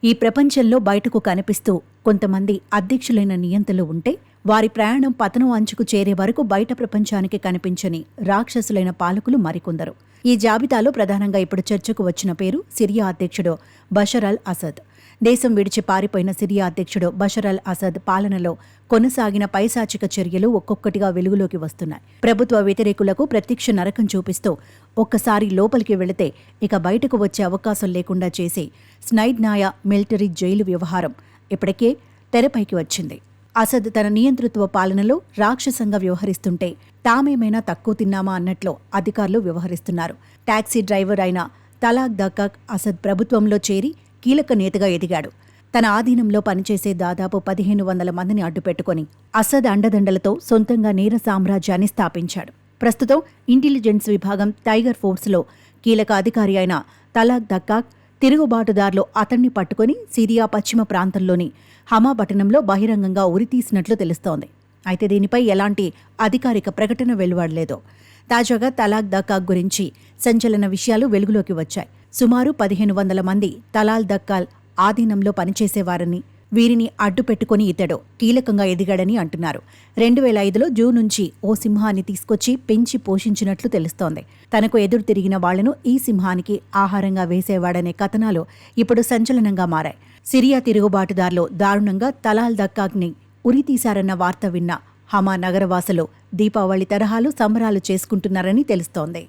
ఈ ప్రపంచంలో బయటకు కనిపిస్తూ కొంతమంది అధ్యక్షులైన నియంతలు ఉంటే వారి ప్రయాణం పతనం అంచుకు చేరే వరకు బయట ప్రపంచానికి కనిపించని రాక్షసులైన పాలకులు మరికొందరు. ఈ జాబితాలో ప్రధానంగా ఇప్పుడు చర్చకు వచ్చిన పేరు సిరియా అధ్యక్షుడు బషర్ అల్ అసద్. దేశం విడిచి పారిపోయిన సిరియా అధ్యక్షుడు బషర్ అల్ అసద్ పాలనలో కొనసాగిన పైశాచిక చర్యలు ఒక్కొక్కటిగా వెలుగులోకి వస్తున్నాయి. ప్రభుత్వ వ్యతిరేకులకు ప్రత్యక్ష నరకం చూపిస్తూ ఒక్కసారి లోపలికి వెళితే ఇక బయటకు వచ్చే అవకాశం లేకుండా చేసి స్నైడ్నాయ మిలిటరీ జైలు వ్యవహారం ఇప్పటికే తెరపైకి వచ్చింది. అసద్ తన నియంతృత్వ పాలనలో రాక్షసంగా వ్యవహరిస్తుంటే తామేమైనా తక్కువ తిన్నామా అన్నట్లు అధికారులు వ్యవహరిస్తున్నారు. టాక్సీ డ్రైవర్ అయిన తలాక్ దక్కాక్ అసద్ ప్రభుత్వంలో చేరి కీలక నేతగా ఎదిగాడు. తన ఆధీనంలో పనిచేసే దాదాపు 1500 మందిని అడ్డుపెట్టుకుని అసద్ అండదండలతో సొంతంగా నేర సామ్రాజ్యాన్ని స్థాపించాడు. ప్రస్తుతం ఇంటెలిజెన్స్ విభాగం టైగర్ ఫోర్స్లో కీలక అధికారి అయిన తలాక్ దక్కాక్ తిరుగుబాటుదారులు అతన్ని పట్టుకుని సిరియా పశ్చిమ ప్రాంతంలోని హమా పట్టణంలో బహిరంగంగా ఉరితీసినట్లు తెలుస్తోంది. అయితే దీనిపై ఎలాంటి అధికారిక ప్రకటన వెలువడలేదు. తాజాగా తలాక్ దక్కాక్ గురించి సంచలన విషయాలు వెలుగులోకి వచ్చాయి. సుమారు 1500 మంది తలాల్ దక్కాల్ ఆధీనంలో పనిచేసేవారని, వీరిని అడ్డుపెట్టుకుని ఇతడు కీలకంగా ఎదిగాడని అంటున్నారు. 2005లో జూన్ నుంచి ఓ సింహాన్ని తీసుకొచ్చి పెంచి పోషించినట్లు తెలుస్తోంది. తనకు ఎదురు తిరిగిన వాళ్లను ఈ సింహానికి ఆహారంగా వేసేవాడనే కథనాలు ఇప్పుడు సంచలనంగా మారాయి. సిరియా తిరుగుబాటుదారులు దారుణంగా తలాల్ దక్కాక్ని ఉరితీశారన్న వార్త విన్న హమా నగరవాసులు దీపావళి తరహాలు సంబరాలు చేసుకుంటున్నారని తెలుస్తోంది.